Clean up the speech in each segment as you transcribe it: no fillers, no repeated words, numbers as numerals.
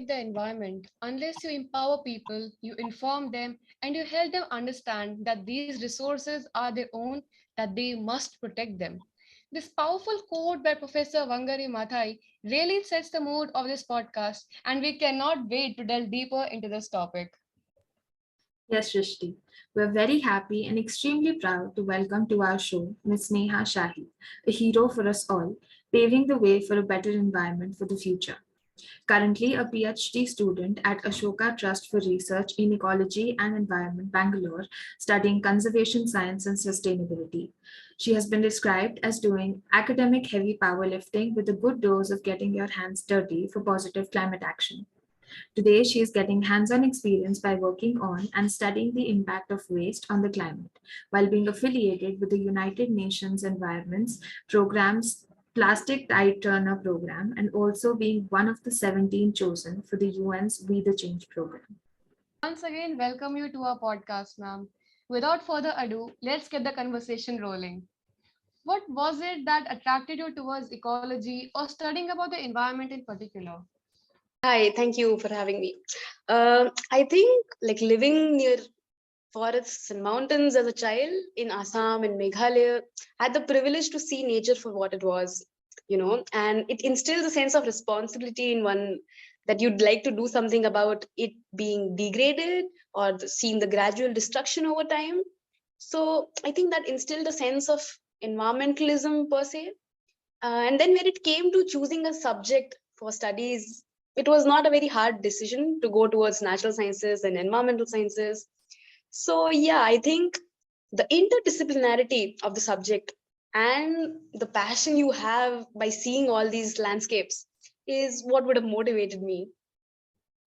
the environment unless you empower people, you inform them, and you help them understand that these resources are their own, that they must protect them. This powerful quote by Professor Wangari Maathai really sets the mood of this podcast, and we cannot wait to delve deeper into this topic. Yes, Srishti. We're very happy and extremely proud to welcome to our show Ms. Sneha Shahi, a hero for us all, paving the way for a better environment for the future. Currently a Ph.D. student at Ashoka Trust for Research in Ecology and Environment, Bangalore, studying conservation science and sustainability. She has been described as doing academic heavy powerlifting with a good dose of getting your hands dirty for positive climate action. Today, she is getting hands-on experience by working on and studying the impact of waste on the climate, while being affiliated with the United Nations Environment's program's Plastic Tide Turner program, and also being one of the 17 chosen for the UN's We the Change program. Once again, welcome you to our podcast, ma'am. Without further ado, let's get the conversation rolling. What was it that attracted you towards ecology or studying about the environment in particular? Hi, thank you for having me. I think like living near forests and mountains as a child in Assam and Meghalaya, I had the privilege to see nature for what it was, and it instills a sense of responsibility in one that you'd like to do something about it being degraded or seeing the gradual destruction over time. So I think that instilled a sense of environmentalism per se. And then when it came to choosing a subject for studies, it was not a very hard decision to go towards natural sciences and environmental sciences. So yeah, I think the interdisciplinarity of the subject and the passion you have by seeing all these landscapes is what would have motivated me.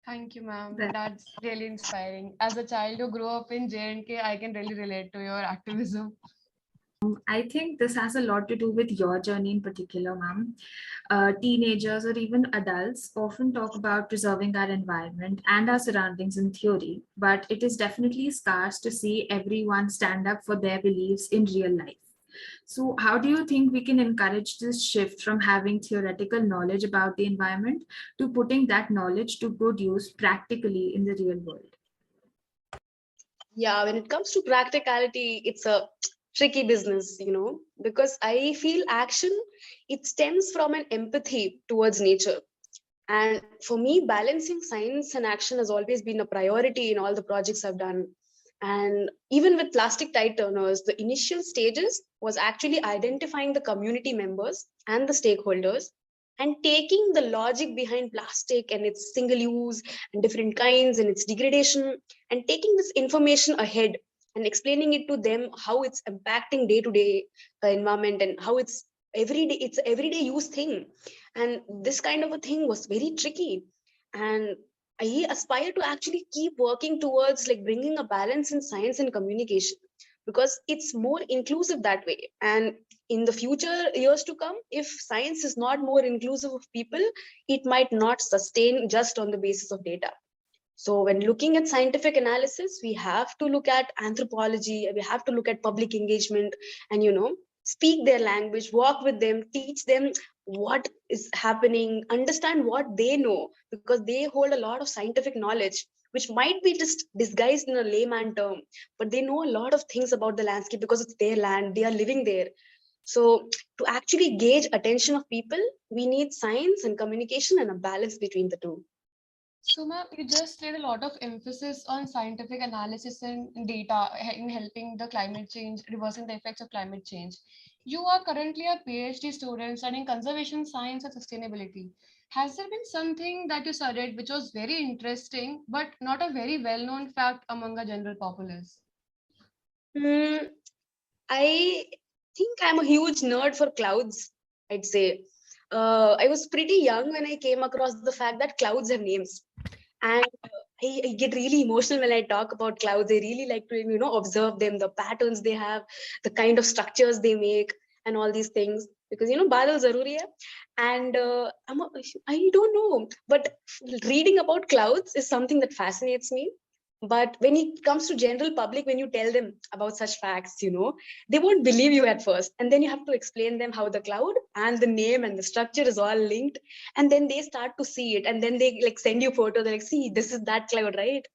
Thank you, ma'am. Well, That's really inspiring. As a child who grew up in J&K, I can really relate to your activism. I think this has a lot to do with your journey in particular, ma'am. Teenagers or even adults often talk about preserving our environment and our surroundings in theory, but it is definitely scarce to see everyone stand up for their beliefs in real life. So, how do you think we can encourage this shift from having theoretical knowledge about the environment to putting that knowledge to good use practically in the real world? Yeah, when it comes to practicality, it's a tricky business, because I feel action, it stems from an empathy towards nature. And for me, balancing science and action has always been a priority in all the projects I've done. And even with plastic tide turners, the initial stages was actually identifying the community members and the stakeholders and taking the logic behind plastic and its single use and different kinds and its degradation and taking this information ahead and explaining it to them how it's impacting day to day environment and how it's everyday use thing. And this kind of a thing was very tricky, and I aspire to actually keep working towards like bringing a balance in science and communication because it's more inclusive that way. And in the future years to come, if science is not more inclusive of people, it might not sustain just on the basis of data. So when looking at scientific analysis, we have to look at anthropology, we have to look at public engagement and, speak their language, walk with them, teach them what is happening, understand what they know, because they hold a lot of scientific knowledge, which might be just disguised in a layman term, but they know a lot of things about the landscape because it's their land, they are living there. So to actually gauge attention of people, we need science and communication and a balance between the two. So, ma'am, you just laid a lot of emphasis on scientific analysis and data in helping the climate change, reversing the effects of climate change. You are currently a PhD student studying conservation science and sustainability. Has there been something that you studied which was very interesting, but not a very well-known fact among a general populace? Hmm, I think I'm a huge nerd for clouds, I'd say. I was pretty young when I came across the fact that clouds have names. And I get really emotional when I talk about clouds. I really like to, observe them, the patterns they have, the kind of structures they make, and all these things. Because, badal zaruri hai. And I don't know, but reading about clouds is something that fascinates me. But when it comes to general public, when you tell them about such facts, they won't believe you at first. And then you have to explain them how the cloud and the name and the structure is all linked. And then they start to see it. And then they like send you photos. They're like, see, this is that cloud, right?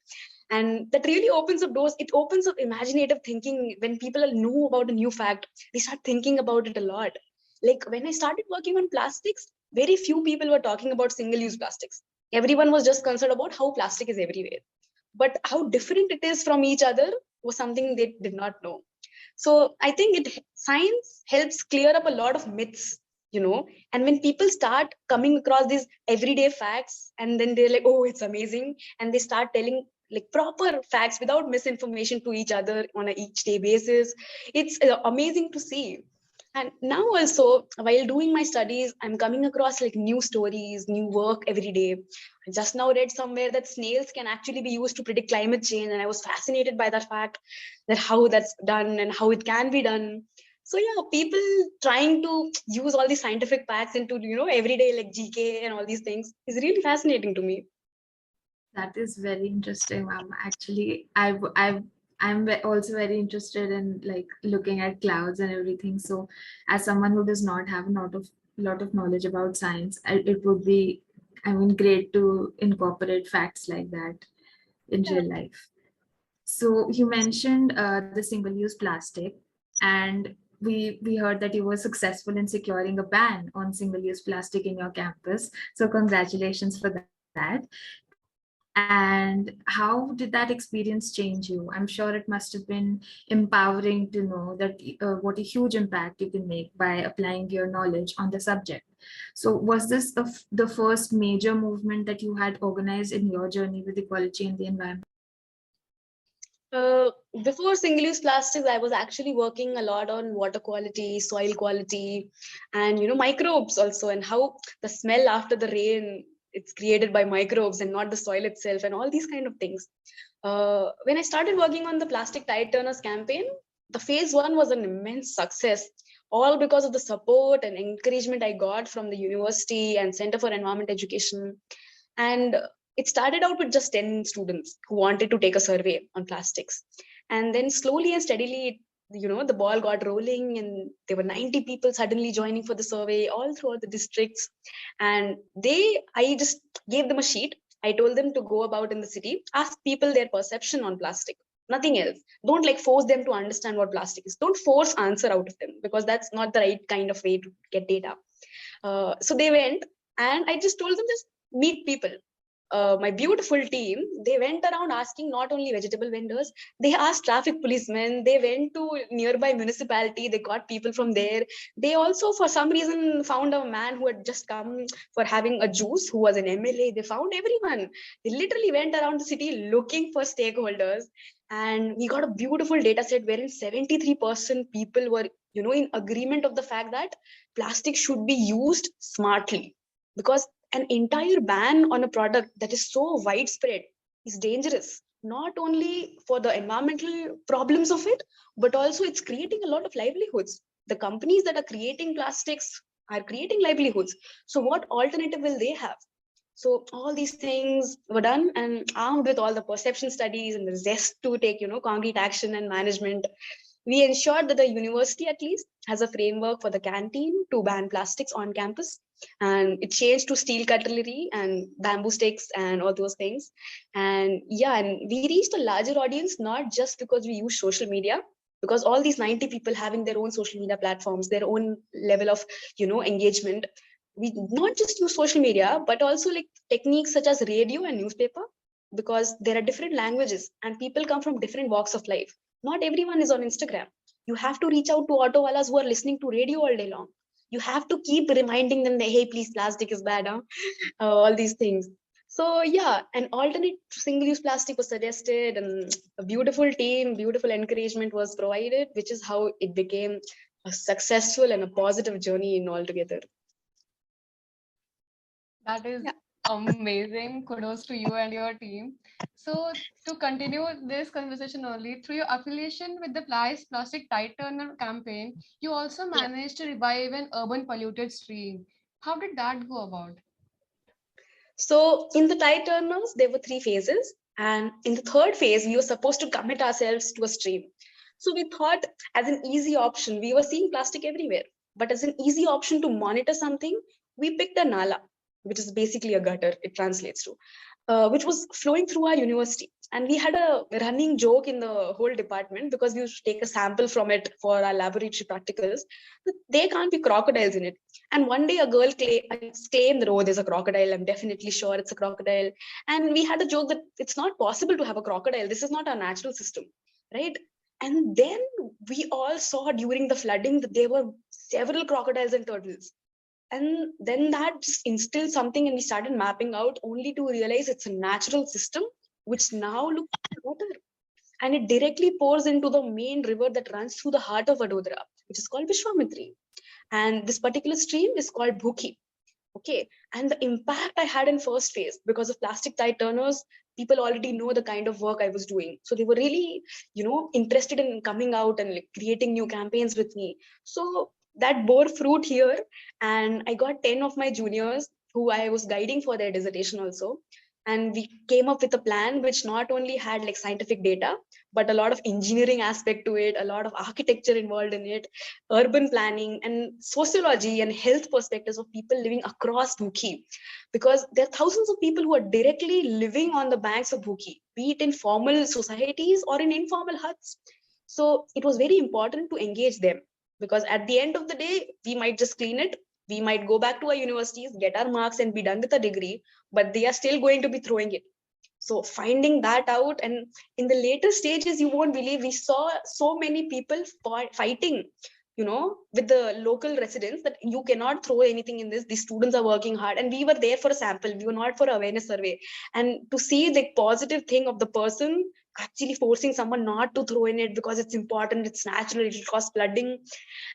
And that really opens up doors. It opens up imaginative thinking. When people know about a new fact, they start thinking about it a lot. Like when I started working on plastics, very few people were talking about single use plastics. Everyone was just concerned about how plastic is everywhere, but how different it is from each other was something they did not know. So I think science helps clear up a lot of myths, and when people start coming across these everyday facts, and then they're like, oh, it's amazing, and they start telling like proper facts without misinformation to each other on a each day basis, it's amazing to see. And now also, while doing my studies, I'm coming across like new stories, new work every day. I just now read somewhere that snails can actually be used to predict climate change, and I was fascinated by that fact, that how that's done and how it can be done. So yeah, people trying to use all these scientific facts into everyday like GK and all these things is really fascinating to me. That is very interesting, ma'am. Actually, also very interested in like looking at clouds and everything. So, as someone who does not have a lot of knowledge about science, it would be, I mean, great to incorporate facts like that in Yeah. real life. So, you mentioned the single-use plastic, and we heard that you were successful in securing a ban on single-use plastic in your campus. So, congratulations for that. And how did that experience change you? I'm sure it must have been empowering to know that what a huge impact you can make by applying your knowledge on the subject. So, was this the first major movement that you had organized in your journey with ecology and the environment? Uh, Before single-use plastics, I was actually working a lot on water quality, soil quality, and microbes also, and how the smell after the rain, it's created by microbes and not the soil itself, and all these kind of things. When I started working on the plastic tide turners campaign, the phase one was an immense success, all because of the support and encouragement I got from the university and Center for Environment Education. And it started out with just 10 students who wanted to take a survey on plastics. And then slowly and steadily, the ball got rolling, and there were 90 people suddenly joining for the survey all throughout the districts. And I just gave them a sheet. I told them to go about in the city, ask people their perception on plastic, nothing else. Don't like force them to understand what plastic is. Don't force answer out of them, because that's not the right kind of way to get data. So they went, and I just told them, just meet people. My beautiful team, they went around asking not only vegetable vendors, they asked traffic policemen, they went to nearby municipality, they got people from there. They also, for some reason, found a man who had just come for having a juice, who was an MLA. They found everyone. They literally went around the city looking for stakeholders. And we got a beautiful data set wherein 73% people were, in agreement of the fact that plastic should be used smartly, because an entire ban on a product that is so widespread is dangerous, not only for the environmental problems of it, but also it's creating a lot of livelihoods. The companies that are creating plastics are creating livelihoods. So what alternative will they have? So all these things were done, and armed with all the perception studies and the zest to take concrete action and management, we ensured that the university at least has a framework for the canteen to ban plastics on campus. And it changed to steel cutlery and bamboo sticks and all those things. And yeah, and we reached a larger audience, not just because we use social media, because all these 90 people having their own social media platforms, their own level of engagement. We not just use social media, but also like techniques such as radio and newspaper, because there are different languages and people come from different walks of life. Not everyone is on Instagram. You have to reach out to auto wallahs who are listening to radio all day long. You have to keep reminding them that, hey, please, plastic is bad, huh? All these things. So yeah, an alternate single-use plastic was suggested, and a beautiful team, beautiful encouragement was provided, which is how it became a successful and a positive journey in altogether. That is Yeah. amazing. Kudos to you and your team. So, to continue this conversation only, through your affiliation with the Plastic Tide Turner campaign, you also Yeah. managed to revive an urban polluted stream. How did that go about? So in the tide turners, there were three phases. And in the third phase, we were supposed to commit ourselves to a stream. So we thought, as an easy option, we were seeing plastic everywhere, but as an easy option to monitor something, we picked a nala, which is basically a gutter, it translates to, which was flowing through our university. And we had a running joke in the whole department, because we used to take a sample from it for our laboratory practicals, that there can't be crocodiles in it. And one day a girl claimed, oh, there's a crocodile. I'm definitely sure it's a crocodile. And we had a joke that it's not possible to have a crocodile. This is not our natural system, right? And then we all saw during the flooding that there were several crocodiles and turtles. And then that just instilled something, and we started mapping out, only to realize it's a natural system which now looks like water. And it directly pours into the main river that runs through the heart of Vadodara, which is called Vishwamitri. And this particular stream is called Bhuki. Okay. And the impact I had in first phase, because of plastic tide turners, people already know the kind of work I was doing. So they were really, interested in coming out and like creating new campaigns with me. So that bore fruit here. And I got 10 of my juniors who I was guiding for their dissertation also. And we came up with a plan which not only had like scientific data, but a lot of engineering aspect to it, a lot of architecture involved in it, urban planning and sociology and health perspectives of people living across Bhuki. Because there are thousands of people who are directly living on the banks of Bhuki, be it in formal societies or in informal huts. So it was very important to engage them, because at the end of the day, we might just clean it. We might go back to our universities, get our marks and be done with a degree, but they are still going to be throwing it. So finding that out, and in the later stages, you won't believe, we saw so many people fighting, with the local residents, that you cannot throw anything in this. These students are working hard, and we were there for a sample. We were not for awareness survey. And to see the positive thing of the person actually forcing someone not to throw in it because it's important, it's natural, it will cause flooding,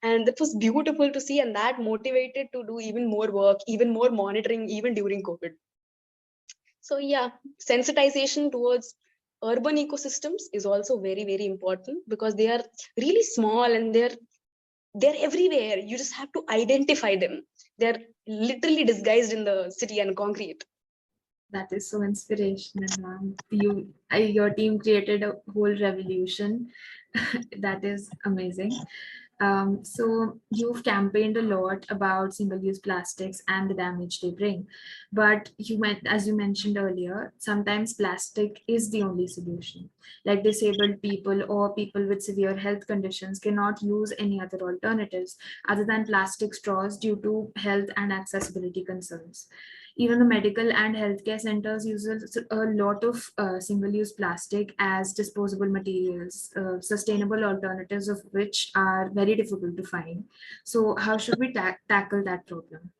and that was beautiful to see, and that motivated to do even more work, even more monitoring, even during COVID. So yeah, sensitization towards urban ecosystems is also very, very important, because they are really small and they're everywhere. You just have to identify them. They're literally disguised in the city and concrete. That is so inspirational, ma'am. Your team created a whole revolution. That is amazing. So you've campaigned a lot about single-use plastics and the damage they bring, but as you mentioned earlier, sometimes plastic is the only solution. Like disabled people or people with severe health conditions cannot use any other alternatives other than plastic straws due to health and accessibility concerns. Even the medical and healthcare centers use a lot of single-use plastic as disposable materials, sustainable alternatives of which are very difficult to find. So how should we tackle that problem?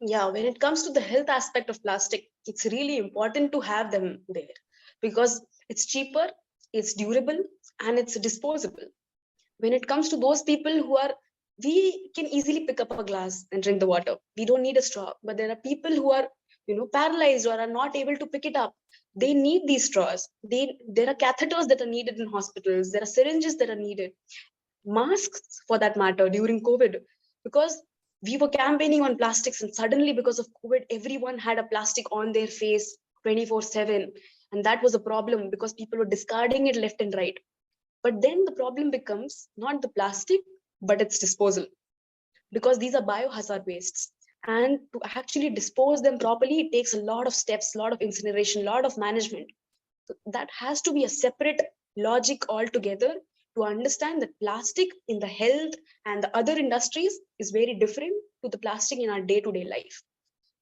Yeah, when it comes to the health aspect of plastic, it's really important to have them there, because it's cheaper, it's durable, and it's disposable. When it comes to those people who are, we can easily pick up a glass and drink the water. We don't need a straw. But there are people who are, paralyzed or are not able to pick it up. They need these straws. There are catheters that are needed in hospitals. There are syringes that are needed, masks for that matter during COVID, because we were campaigning on plastics, and suddenly because of COVID, everyone had a plastic on their face 24/7. And that was a problem, because people were discarding it left and right. But then the problem becomes not the plastic, but its disposal, because these are biohazard wastes. And to actually dispose them properly, it takes a lot of steps, a lot of incineration, a lot of management. So that has to be a separate logic altogether, to understand that plastic in the health and the other industries is very different to the plastic in our day-to-day life.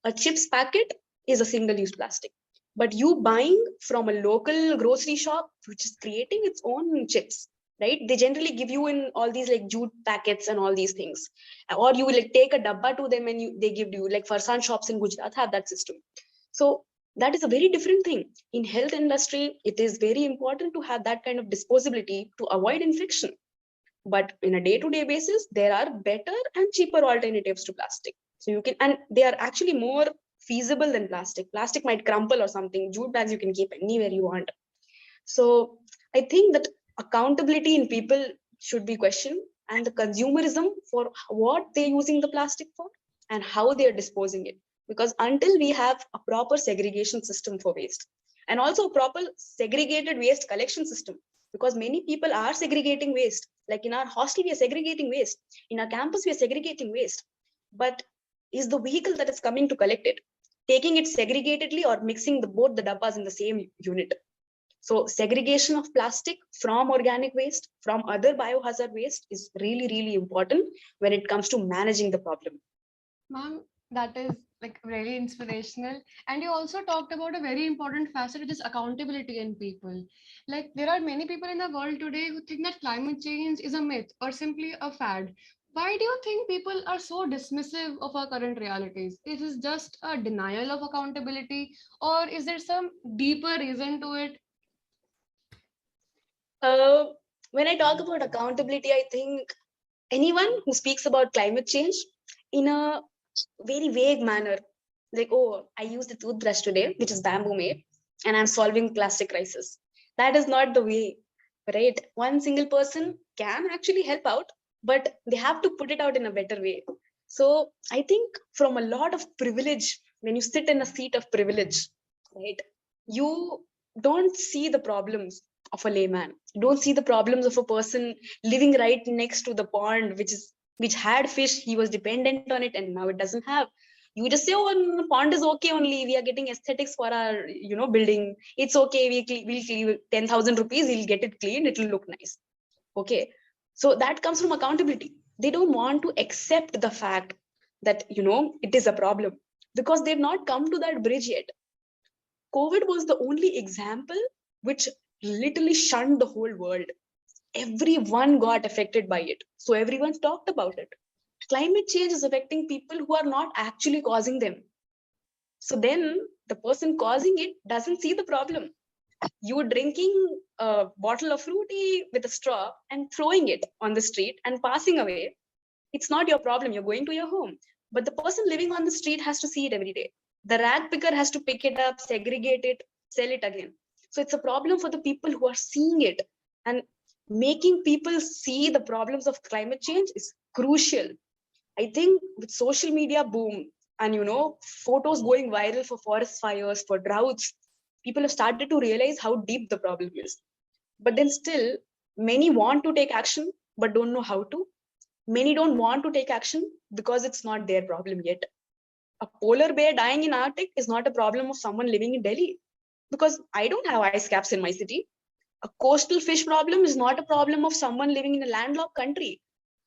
A chips packet is a single-use plastic, but you buying from a local grocery shop which is creating its own chips, right? They generally give you in all these like jute packets and all these things, or you will like take a dabba to them and they give you, like Farsan shops in Gujarat have that system. So that is a very different thing. In health industry, it is very important to have that kind of disposability to avoid infection. But in a day-to-day basis, there are better and cheaper alternatives to plastic. So you can, and they are actually more feasible than plastic. Plastic might crumple or something. Jute bags you can keep anywhere you want. So I think that accountability in people should be questioned, and the consumerism for what they're using the plastic for and how they are disposing it. Because until we have a proper segregation system for waste, and also a proper segregated waste collection system, because many people are segregating waste. Like in our hostel, we are segregating waste. In our campus, we are segregating waste. But is the vehicle that is coming to collect it taking it segregatedly or mixing both the dabbas in the same unit? So segregation of plastic from organic waste, from other biohazard waste is really, really important when it comes to managing the problem. Ma'am, that is like very inspirational. And you also talked about a very important facet, which is accountability in people. Like there are many people in the world today who think that climate change is a myth or simply a fad. Why do you think people are so dismissive of our current realities? Is it just a denial of accountability, or is there some deeper reason to it? Uh, when I talk about accountability, I think anyone who speaks about climate change in a very vague manner, like, oh, I used a toothbrush today, which is bamboo made, and I'm solving plastic crisis. That is not the way, right? One single person can actually help out, but they have to put it out in a better way. So I think from a lot of privilege, when you sit in a seat of privilege, right, you don't see the problems of a layman. You don't see the problems of a person living right next to the pond, which had fish. He was dependent on it, and now it doesn't have. You just say, oh, the pond is okay only, we are getting aesthetics for our building, it's okay, we'll clean 10,000 rupees, we'll get it cleaned, it'll look nice. Okay, so that comes from accountability. They don't want to accept the fact that it is a problem, because they've not come to that bridge yet. COVID was the only example which literally shunned the whole world. Everyone got affected by it, so everyone talked about it. Climate change is affecting people who are not actually causing them. So then the person causing it doesn't see the problem. You were drinking a bottle of fruity with a straw and throwing it on the street and passing away. It's not your problem. You're going to your home. But the person living on the street has to see it every day. The rag picker has to pick it up, segregate it, sell it again. So it's a problem for the people who are seeing it. And making people see the problems of climate change is crucial. I think with social media boom and photos going viral for forest fires, for droughts, people have started to realize how deep the problem is. But then still, many want to take action but don't know how to. Many don't want to take action because it's not their problem yet. A polar bear dying in Arctic is not a problem of someone living in Delhi, because I don't have ice caps in my city. A coastal fish problem is not a problem of someone living in a landlocked country.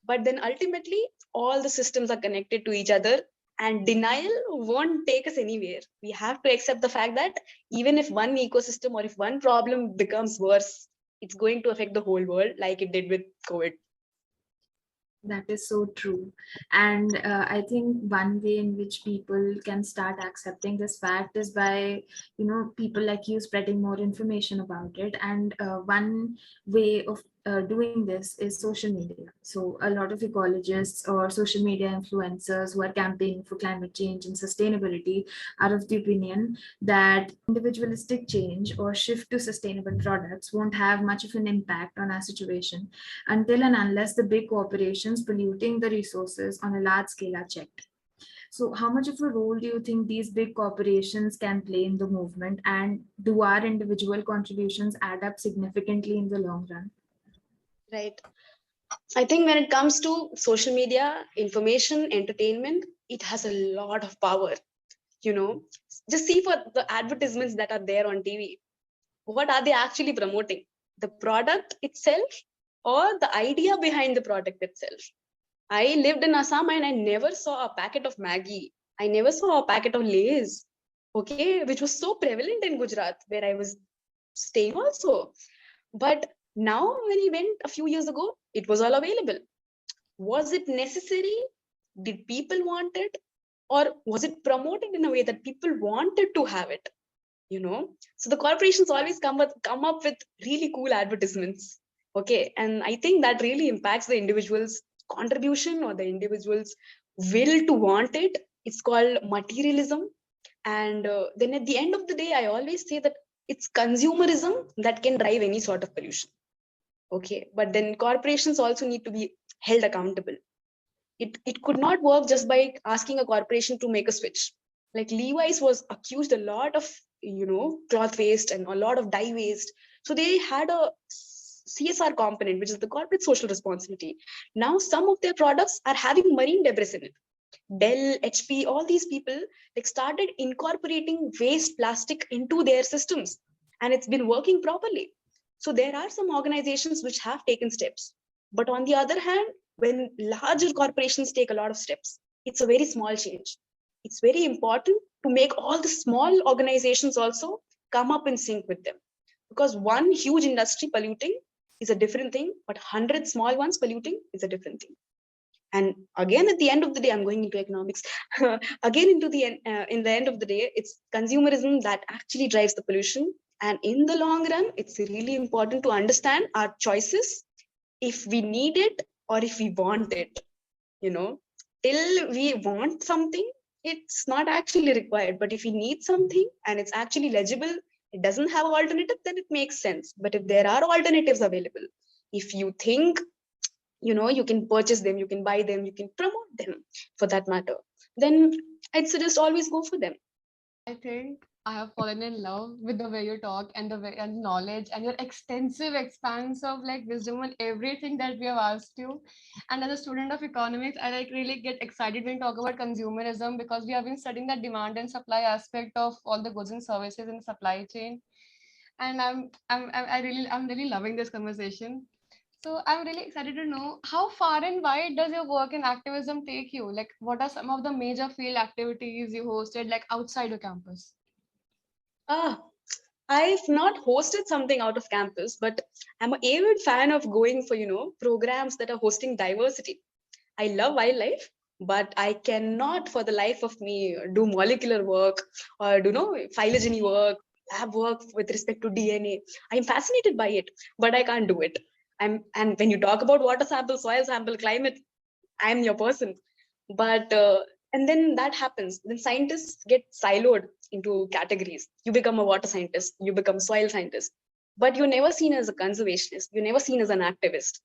But then ultimately, all the systems are connected to each other, and denial won't take us anywhere. We have to accept the fact that even if one ecosystem or if one problem becomes worse, it's going to affect the whole world like it did with COVID. That is so true. And I think one way in which people can start accepting this fact is by, people like you spreading more information about it. And one way of doing this is social media. So a lot of ecologists or social media influencers who are campaigning for climate change and sustainability are of the opinion that individualistic change or shift to sustainable products won't have much of an impact on our situation until and unless the big corporations polluting the resources on a large scale are checked. So how much of a role do you think these big corporations can play in the movement, and do our individual contributions add up significantly in the long run? Right. I think when it comes to social media, information, entertainment, it has a lot of power. You know, just see for the advertisements that are there on TV. What are they actually promoting? The product itself or the idea behind the product itself? I lived in Assam and I never saw a packet of Maggie. I never saw a packet of Lay's, okay, which was so prevalent in Gujarat where I was staying also. But now, when I went a few years ago, it was all available. Was it necessary? Did people want it? Or was it promoted in a way that people wanted to have it? So the corporations always come up with really cool advertisements. Okay. And I think that really impacts the individual's contribution or the individual's will to want it. It's called materialism. And then at the end of the day, I always say that it's consumerism that can drive any sort of pollution. Okay. But then corporations also need to be held accountable. It could not work just by asking a corporation to make a switch. Like Levi's was accused a lot of cloth waste and a lot of dye waste. So they had a CSR component, which is the corporate social responsibility. Now some of their products are having marine debris in it. Dell, HP, all these people like started incorporating waste plastic into their systems, and it's been working properly. So there are some organizations which have taken steps, but on the other hand, when larger corporations take a lot of steps, it's a very small change. It's very important to make all the small organizations also come up in sync with them, because one huge industry polluting is a different thing, but 100 small ones polluting is a different thing. And again, at the end of the day, I'm going into economics. Again, in the end of the day, it's consumerism that actually drives the pollution. And in the long run, it's really important to understand our choices, if we need it or if we want it. Till we want something, it's not actually required. But if we need something and it's actually legible, it doesn't have an alternative, then it makes sense. But if there are alternatives available, if you think you can purchase them, you can buy them, you can promote them for that matter, then I'd suggest always go for them. I think I have fallen in love with the way you talk and the way and knowledge and your extensive expanse of like wisdom on everything that we have asked you. And as a student of economics, I like really get excited when you talk about consumerism, because we have been studying the demand and supply aspect of all the goods and services in the supply chain. And I'm really loving this conversation. So I'm really excited to know how far and wide does your work in activism take you? Like, what are some of the major field activities you hosted, like outside your campus? ah I've not hosted something out of campus, but I'm an avid fan of going for programs that are hosting diversity. I love wildlife, but I cannot for the life of me do molecular work or phylogeny work, lab work with respect to DNA. I'm fascinated by it, but I can't do it. And when you talk about water sample, soil sample, climate, I'm your person. But and then that happens. Then scientists get siloed into categories. You become a water scientist, you become a soil scientist, but you're never seen as a conservationist. You're never seen as an activist.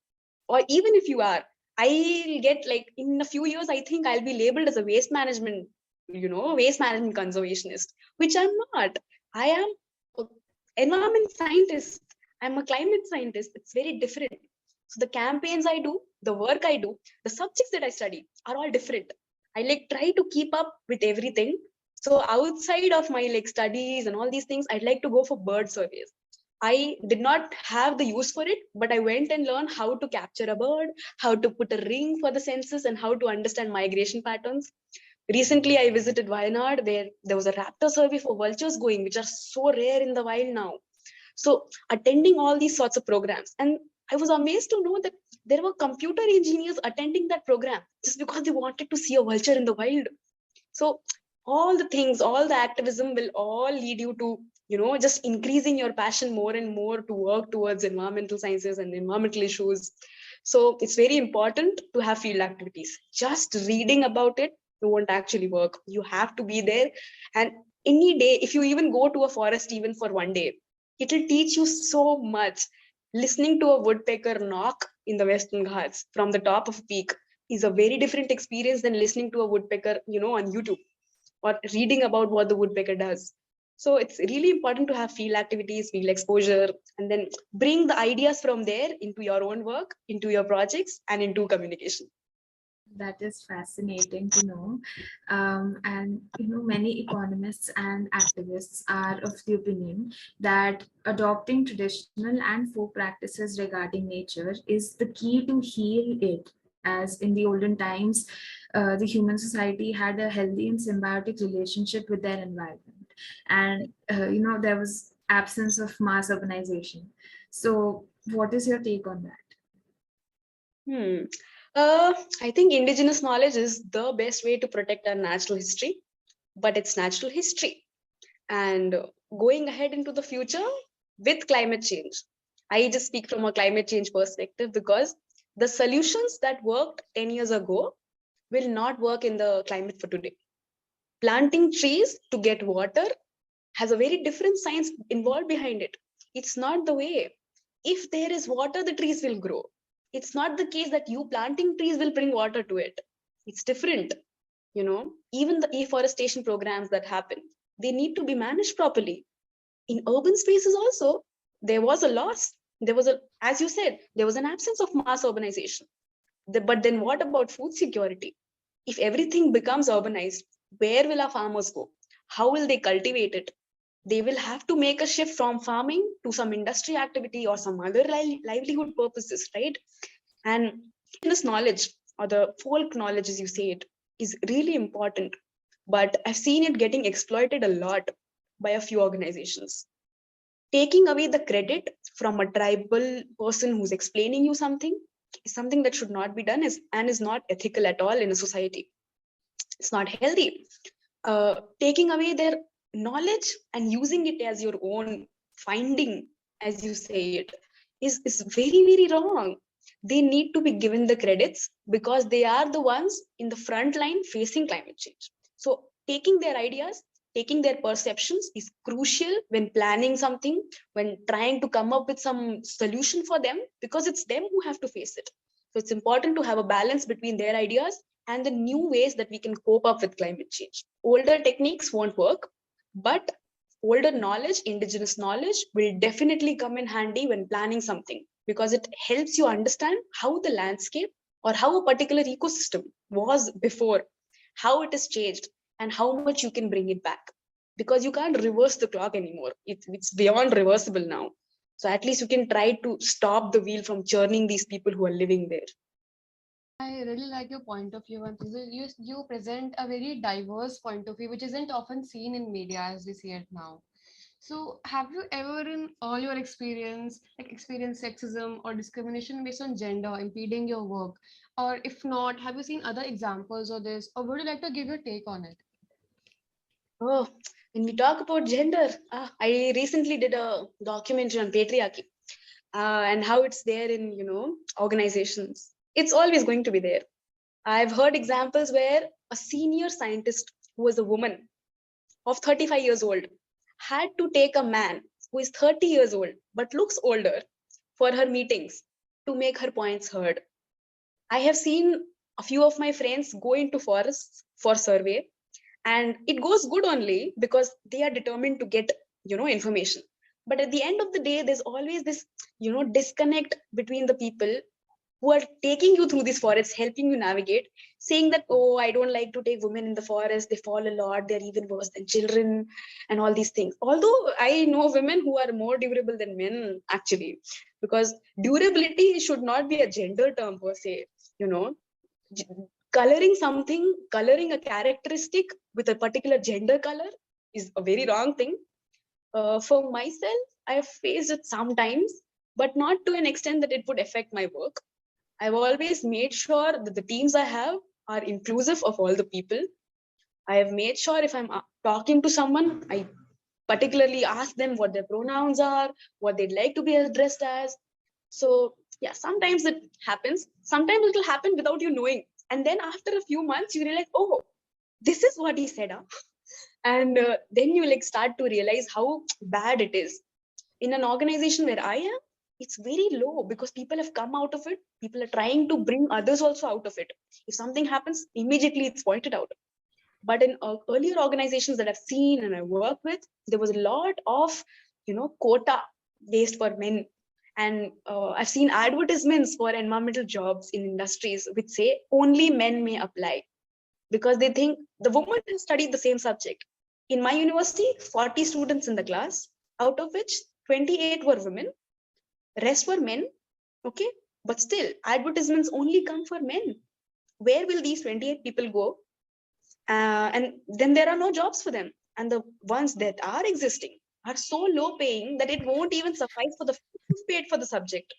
Or even if you are, I'll get like in a few years, I think I'll be labeled as a waste management conservationist, which I'm not. I am an environment scientist. I'm a climate scientist. It's very different. So the campaigns I do, the work I do, the subjects that I study are all different. I like try to keep up with everything. So outside of my like studies and all these things, I'd like to go for bird surveys. I did not have the use for it, but I went and learned how to capture a bird, how to put a ring for the census, and how to understand migration patterns. Recently, I visited Wayanad, where there was a raptor survey for vultures going, which are so rare in the wild now. So attending all these sorts of programs, and I was amazed to know that there were computer engineers attending that program just because they wanted to see a vulture in the wild. So all the things, all the activism will all lead you to just increasing your passion more and more to work towards environmental sciences and environmental issues. So it's very important to have field activities. Just reading about it won't actually work. You have to be there. And any day, if you even go to a forest even for one day, it'll teach you so much. Listening to a woodpecker knock in the Western Ghats from the top of a peak is a very different experience than listening to a woodpecker on YouTube or reading about what the woodpecker does. So it's really important to have field activities, field exposure, and then bring the ideas from there into your own work, into your projects, and into communication. That is fascinating to know. And many economists and activists are of the opinion that adopting traditional and folk practices regarding nature is the key to heal it. As in the olden times, the human society had a healthy and symbiotic relationship with their environment, and there was absence of mass urbanization. So, what is your take on that? Hmm. I think indigenous knowledge is the best way to protect our natural history, but it's natural history. And going ahead into the future with climate change, I just speak from a climate change perspective because the solutions that worked 10 years ago will not work in the climate for today. Planting trees to get water has a very different science involved behind it. It's not the way. If there is water, the trees will grow. It's not the case that you planting trees will bring water to it. It's different. Even the afforestation programs that happen, they need to be managed properly. In urban spaces also, there was a loss. There was a, as you said, there was an absence of mass urbanization. But then what about food security? If everything becomes urbanized, where will our farmers go? How will they cultivate it? They will have to make a shift from farming to some industry activity or some other livelihood purposes, right? And this knowledge, or the folk knowledge as you say it, is really important. But I've seen it getting exploited a lot by a few organizations. Taking away the credit from a tribal person who's explaining you something is something that should not be done, and is not ethical at all in a society. It's not healthy. Taking away their knowledge and using it as your own finding, as you say it, is very, very wrong. They need to be given the credits because they are the ones in the front line facing climate change. So taking their ideas, taking their perceptions is crucial when planning something, when trying to come up with some solution for them, because it's them who have to face it. So it's important to have a balance between their ideas and the new ways that we can cope up with climate change. Older techniques won't work, but older knowledge, indigenous knowledge, will definitely come in handy when planning something, because it helps you understand how the landscape or how a particular ecosystem was before, how it has changed, and how much you can bring it back. Because you can't reverse the clock anymore. It's beyond reversible now. So at least you can try to stop the wheel from churning these people who are living there. I really like your point of view, and you present a very diverse point of view, which isn't often seen in media as we see it now. So, have you ever, in all your experience, like experienced sexism or discrimination based on gender impeding your work? Or if not, have you seen other examples of this, or would you like to give your take on it? Oh, when we talk about gender, I recently did a documentary on patriarchy, and how it's there in, organizations. It's always going to be there. I've heard examples where a senior scientist who was a woman of 35 years old had to take a man who is 30 years old but looks older for her meetings to make her points heard. I have seen a few of my friends go into forests for survey, and it goes good only because they are determined to get, information. But at the end of the day, there's always this, disconnect between the people who are taking you through this forest, helping you navigate, saying that, oh, I don't like to take women in the forest, they fall a lot, they're even worse than children, and all these things. Although I know women who are more durable than men, actually, because durability should not be a gender term per se, you know. Coloring something, coloring a characteristic with a particular gender color is a very wrong thing. For myself, I have faced it sometimes, but not to an extent that it would affect my work. I've always made sure that the teams I have are inclusive of all the people. I have made sure if I'm talking to someone, I particularly ask them what their pronouns are, what they'd like to be addressed as. So, yeah, sometimes it happens. Sometimes it will happen without you knowing. And then after a few months, you realize, oh, this is what he said. Huh? And then you like start to realize how bad it is. In an organization where I am, it's very low because people have come out of it. People are trying to bring others also out of it. If something happens, immediately it's pointed out. But in earlier organizations that I've seen and I work with, there was a lot of, quota based for men. And I've seen advertisements for environmental jobs in industries which say only men may apply, because they think the woman has studied the same subject. In my university, 40 students in the class, out of which 28 were women, rest were men. Okay, but still advertisements only come for men. Where will these 28 people go? And then there are no jobs for them, and the ones that are existing are so low paying that it won't even suffice for the fees paid for the subject.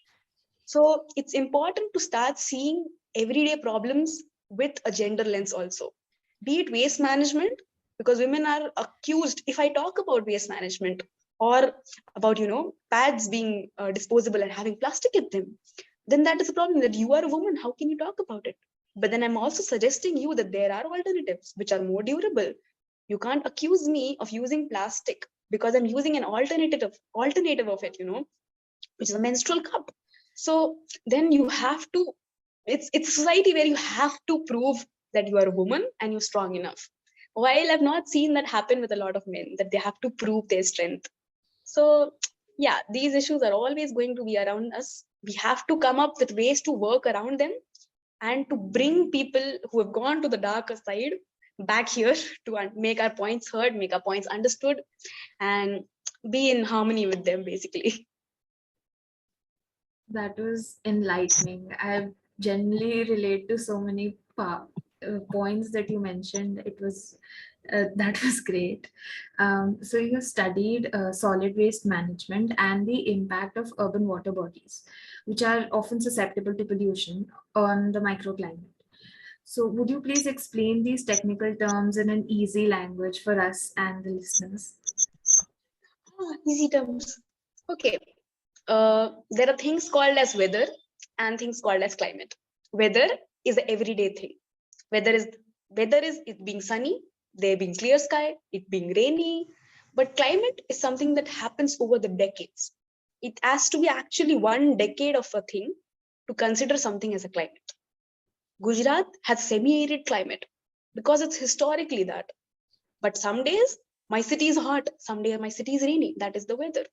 So it's important to start seeing everyday problems with a gender lens also, be it waste management, because women are accused. If I talk about waste management or about, pads being disposable and having plastic in them, then that is a problem, that you are a woman, how can you talk about it? But then I'm also suggesting you that there are alternatives which are more durable. You can't accuse me of using plastic because I'm using an alternative of it, which is a menstrual cup. So then you have to, it's a society where you have to prove that you are a woman and you're strong enough. While I've not seen that happen with a lot of men, that they have to prove their strength. So yeah, these issues are always going to be around us. We have to come up with ways to work around them and to bring people who have gone to the darker side back here to make our points heard, make our points understood, and be in harmony with them, basically. That was enlightening. I generally relate to so many points that you mentioned. It was that was great. So you studied solid waste management and the impact of urban water bodies, which are often susceptible to pollution on the microclimate. So would you please explain these technical terms in an easy language for us and the listeners? Easy terms. Okay. There are things called as weather and things called as climate. Weather is the everyday thing. Weather is it being sunny, there being clear sky, it being rainy. But climate is something that happens over the decades. It has to be actually 1 decade of a thing to consider something as a climate. Gujarat has semi-arid climate because it's historically that. But some days my city is hot, some days my city is rainy. That is the weather.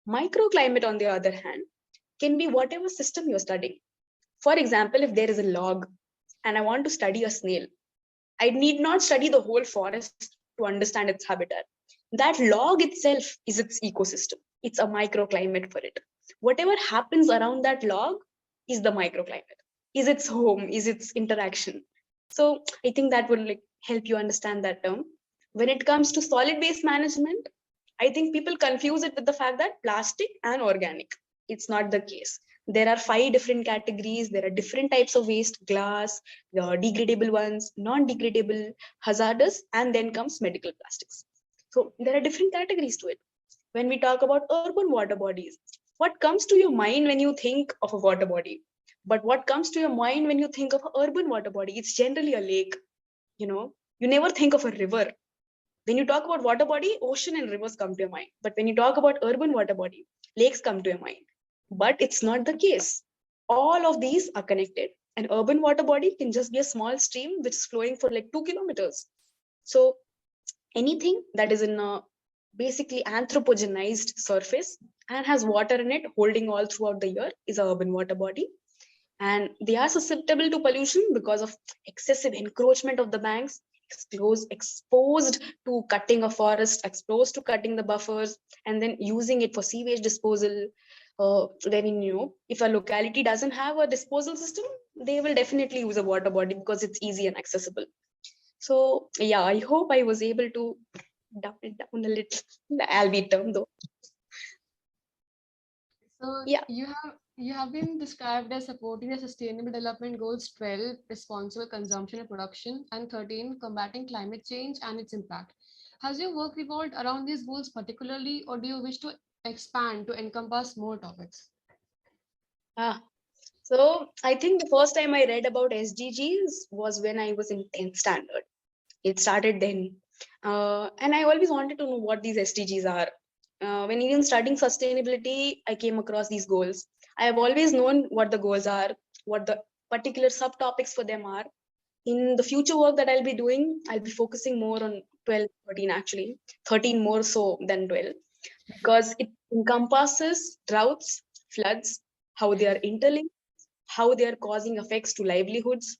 Microclimate, on the other hand, can be whatever system you're studying. For example, if there is a log and I want to study a snail, I need not study the whole forest to understand its habitat. That log itself is its ecosystem. It's a microclimate for it. Whatever happens around that log is the microclimate, is its home, is its interaction. So I think that will help you understand that term. When it comes to solid waste management, I think people confuse it with the fact that plastic and organic. It's not the case. There are 5 different categories. There are different types of waste: glass, the degradable ones, non-degradable, hazardous, and then comes medical plastics. So there are different categories to it. When we talk about urban water bodies, what comes to your mind when you think of a water body? But what comes to your mind when you think of an urban water body? It's generally a lake. You never think of a river. When you talk about water body, ocean and rivers come to your mind. But when you talk about urban water body, lakes come to your mind. But it's not the case. All of these are connected. An urban water body can just be a small stream which is flowing for 2 kilometers. So anything that is in a basically anthropogenized surface and has water in it holding all throughout the year is an urban water body. And they are susceptible to pollution because of excessive encroachment of the banks, exposed to cutting a forest, exposed to cutting the buffers, and then using it for sewage disposal. Then if a locality doesn't have a disposal system, they will definitely use a water body because it's easy and accessible. So yeah, I hope I was able to dumb it down a little, the albeit term though. So Yeah. you have been described as supporting the Sustainable Development Goals 12, responsible consumption and production, and 13, combating climate change and its impact. Has your work revolved around these goals particularly, or do you wish to expand to encompass more topics? Ah, so I think the first time I read about SDGs was when I was in 10th standard. It started then. And I always wanted to know what these SDGs are. When even studying sustainability, I came across these goals. I have always known what the goals are, what the particular subtopics for them are. In the future work that I'll be doing, I'll be focusing more on 12, 13 actually, 13 more so than 12, because it encompasses droughts, floods, how they are interlinked, how they are causing effects to livelihoods.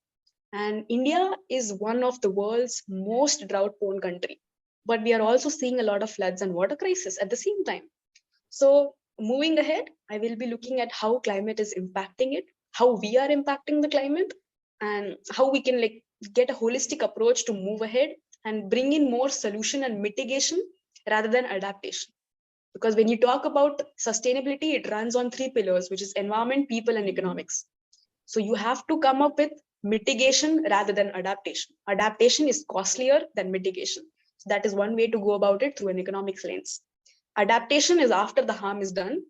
And India is one of the world's most drought prone country, but we are also seeing a lot of floods and water crisis at the same time. So moving ahead, I will be looking at how climate is impacting it, how we are impacting the climate, and how we can get a holistic approach to move ahead and bring in more solution and mitigation rather than adaptation. Because when you talk about sustainability, it runs on 3 pillars, which is environment, people, and economics. So you have to come up with mitigation rather than adaptation. Adaptation is costlier than mitigation. So that is one way to go about it, through an economics lens. Adaptation is after the harm is done.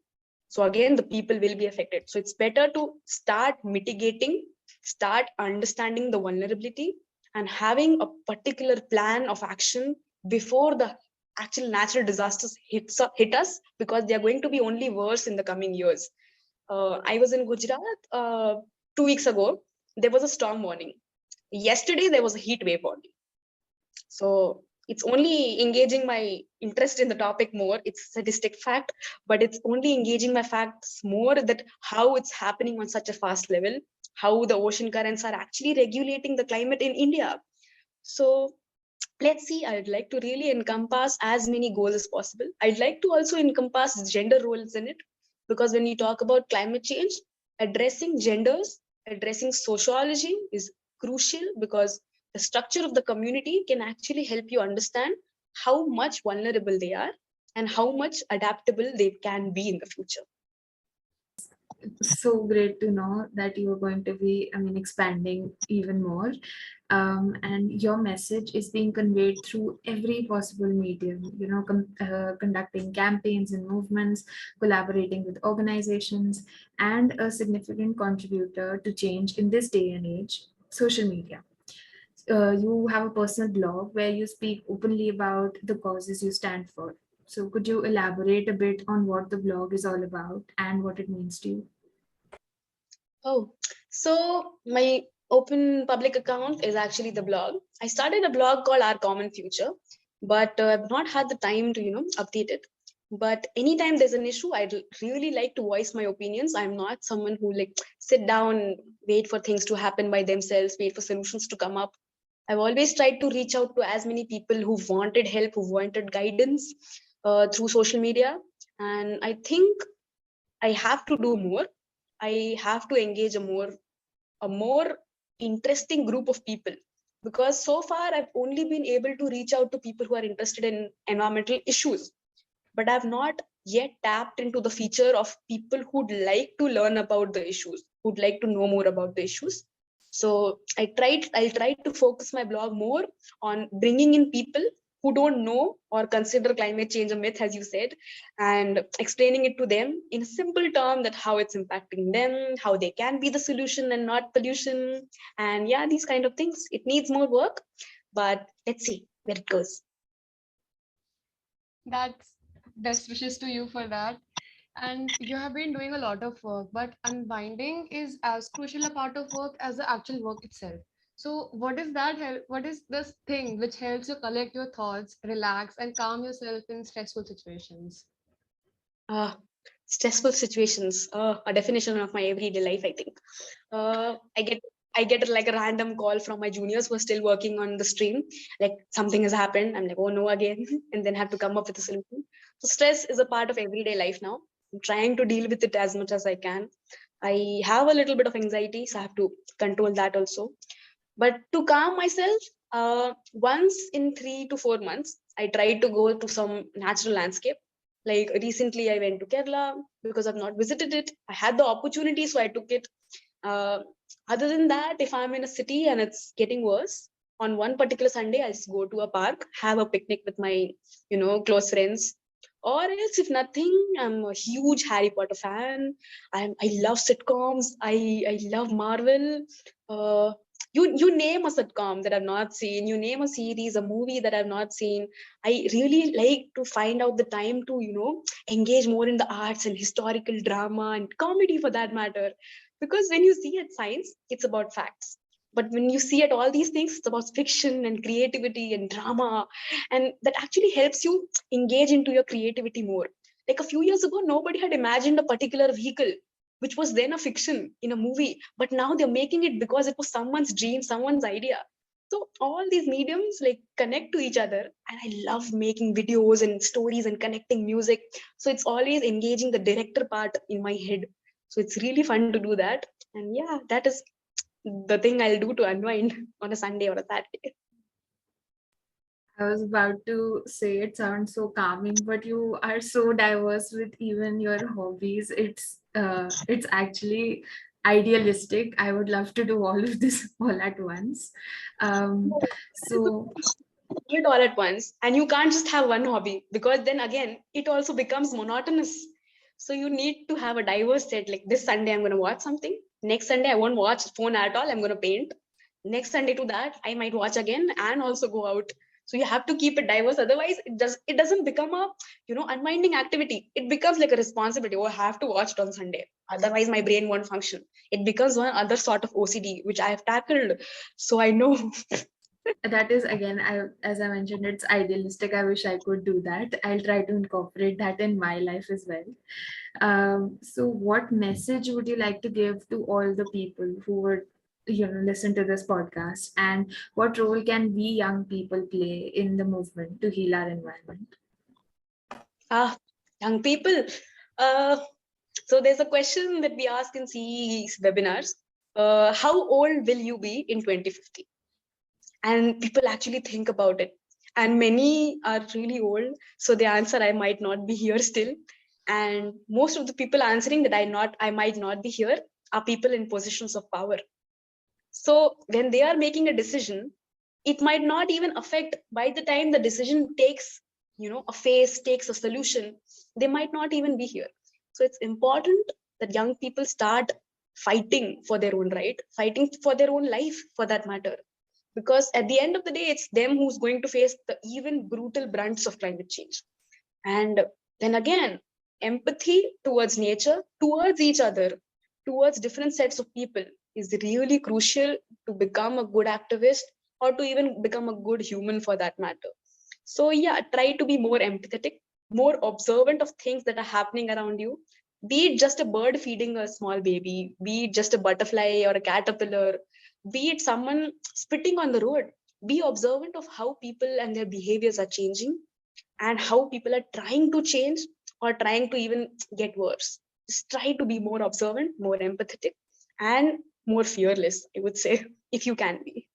So again, the people will be affected. So it's better to start mitigating, start understanding the vulnerability, and having a particular plan of action before the actual natural disasters hit us, because they are going to be only worse in the coming years. I was in Gujarat 2 weeks ago. There was a storm warning. Yesterday, there was a heat wave warning. So it's only engaging my interest in the topic more. It's a statistic fact, but it's only engaging my facts more, that how it's happening on such a fast level, how the ocean currents are actually regulating the climate in India. So let's see, I'd like to really encompass as many goals as possible. I'd like to also encompass gender roles in it, because when you talk about climate change, addressing genders, addressing sociology is crucial, because the structure of the community can actually help you understand how much vulnerable they are and how much adaptable they can be in the future. So great to know that you are going to be, expanding even more. And your message is being conveyed through every possible medium, conducting campaigns and movements, collaborating with organizations, and a significant contributor to change in this day and age, social media. You have a personal blog where you speak openly about the causes you stand for. So could you elaborate a bit on what the blog is all about and what it means to you? Oh, so my open public account is actually the blog. I started a blog called Our Common Future, but I've not had the time to, update it. But anytime there's an issue, I'd really like to voice my opinions. I'm not someone who like sit down, wait for things to happen by themselves, wait for solutions to come up. I've always tried to reach out to as many people who wanted help, who wanted guidance through social media. And I think I have to do more. I have to engage a more interesting group of people, because so far I've only been able to reach out to people who are interested in environmental issues, but I've not yet tapped into the feature of people who'd like to learn about the issues, who'd like to know more about the issues. So I'll try to focus my blog more on bringing in people who don't know or consider climate change a myth, as you said, and explaining it to them in a simple term, that how it's impacting them, how they can be the solution and not pollution. And yeah, these kind of things. It needs more work, but let's see where it goes. That's best wishes to you for that. And you have been doing a lot of work, but unwinding is as crucial a part of work as the actual work itself. So, what is that help? What is this thing which helps you collect your thoughts, relax, and calm yourself in stressful situations? Uh, Stressful situations, a definition of my everyday life, I think. uh, i get I get like a random call from my juniors who are still working on the stream, like something has happened. I'm like, oh no, again. And then have to come up with a solution. So stress is a part of everyday life now. I'm trying to deal with it as much as I can. I have a little bit of anxiety, so I have to control that also. But to calm myself, once in 3 to 4 months, I try to go to some natural landscape. Like recently, I went to Kerala because I've not visited it. I had the opportunity, so I took it. Uh, Other than that, if I'm in a city and it's getting worse, on one particular Sunday, I just go to a park, have a picnic with my, close friends. Or else, if nothing, I'm a huge Harry Potter fan. I love sitcoms. I love Marvel. Uh, you name a sitcom that I've not seen, you name a series, a movie that I've not seen. I really like to find out the time to, engage more in the arts and historical drama and comedy for that matter. Because when you see it science, it's about facts. But when you see it all these things, it's about fiction and creativity and drama. And that actually helps you engage into your creativity more. Like a few years ago, nobody had imagined a particular vehicle which was then a fiction in a movie, but now they're making it because it was someone's dream, someone's idea. So all these mediums like connect to each other, and I love making videos and stories and connecting music. So it's always engaging the director part in my head. So it's really fun to do that. And yeah, that is the thing I'll do to unwind on a Sunday or a Saturday. I was about to say it sounds so calming, but you are so diverse with even your hobbies. It's actually idealistic. I would love to do all of this all at once. Um, so Do it all at once, and you can't just have one hobby, because then again it also becomes monotonous. So you need to have a diverse set. Like this Sunday I'm going to watch something, next Sunday I won't watch phone at all, I'm going to paint, next Sunday to that I might watch again and also go out. So you have to keep it diverse, otherwise it doesn't become a unwinding activity. It becomes like a responsibility. Oh, I have to watch it on Sunday, otherwise my brain won't function. It becomes one other sort of OCD which I have tackled, so I know. That is, again, as I mentioned, it's idealistic. I wish I could do that. I'll try to incorporate that in my life as well. So what message would you like to give to all the people who would, listen to this podcast, and what role can we young people play in the movement to heal our environment? Young people. Uh, so there's a question that we ask in CE's webinars. How old will you be in 2050? And people actually think about it. And many are really old. So the answer, I might not be here still. And most of the people answering that I might not be here are people in positions of power. So when they are making a decision, it might not even affect by the time the decision takes, a phase, takes a solution, they might not even be here. So it's important that young people start fighting for their own right, fighting for their own life for that matter. Because at the end of the day, it's them who's going to face the even brutal brunts of climate change. And then again, empathy towards nature, towards each other, towards different sets of people is really crucial to become a good activist or to even become a good human for that matter. So, yeah, try to be more empathetic, more observant of things that are happening around you. Be it just a bird feeding a small baby, be it just a butterfly or a caterpillar, be it someone spitting on the road. Be observant of how people and their behaviors are changing and how people are trying to change or trying to even get worse. Just try to be more observant, more empathetic, and more fearless, I would say, if you can be.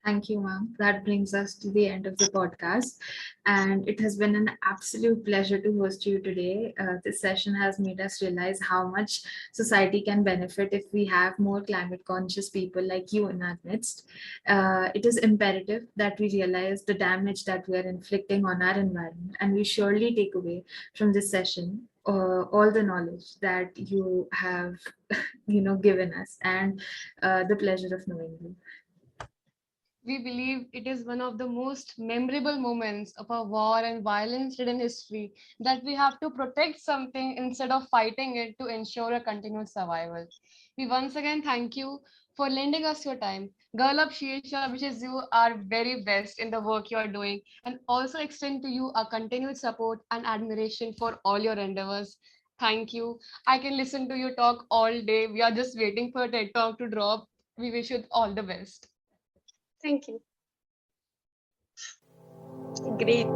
Thank you, ma'am. That brings us to the end of the podcast. And it has been an absolute pleasure to host you today. This session has made us realize how much society can benefit if we have more climate conscious people like you in our midst. It is imperative that we realize the damage that we are inflicting on our environment. And we surely take away from this session all the knowledge that you have given us, and the pleasure of knowing you. We believe it is one of the most memorable moments of our war and violence ridden history that we have to protect something instead of fighting it to ensure a continued survival. We once again thank you for lending us your time. Girl Up Shisha wishes you our very best in the work you are doing and also extend to you our continued support and admiration for all your endeavors. Thank you. I can listen to you talk all day. We are just waiting for a TED Talk to drop. We wish you all the best. Thank you. Great.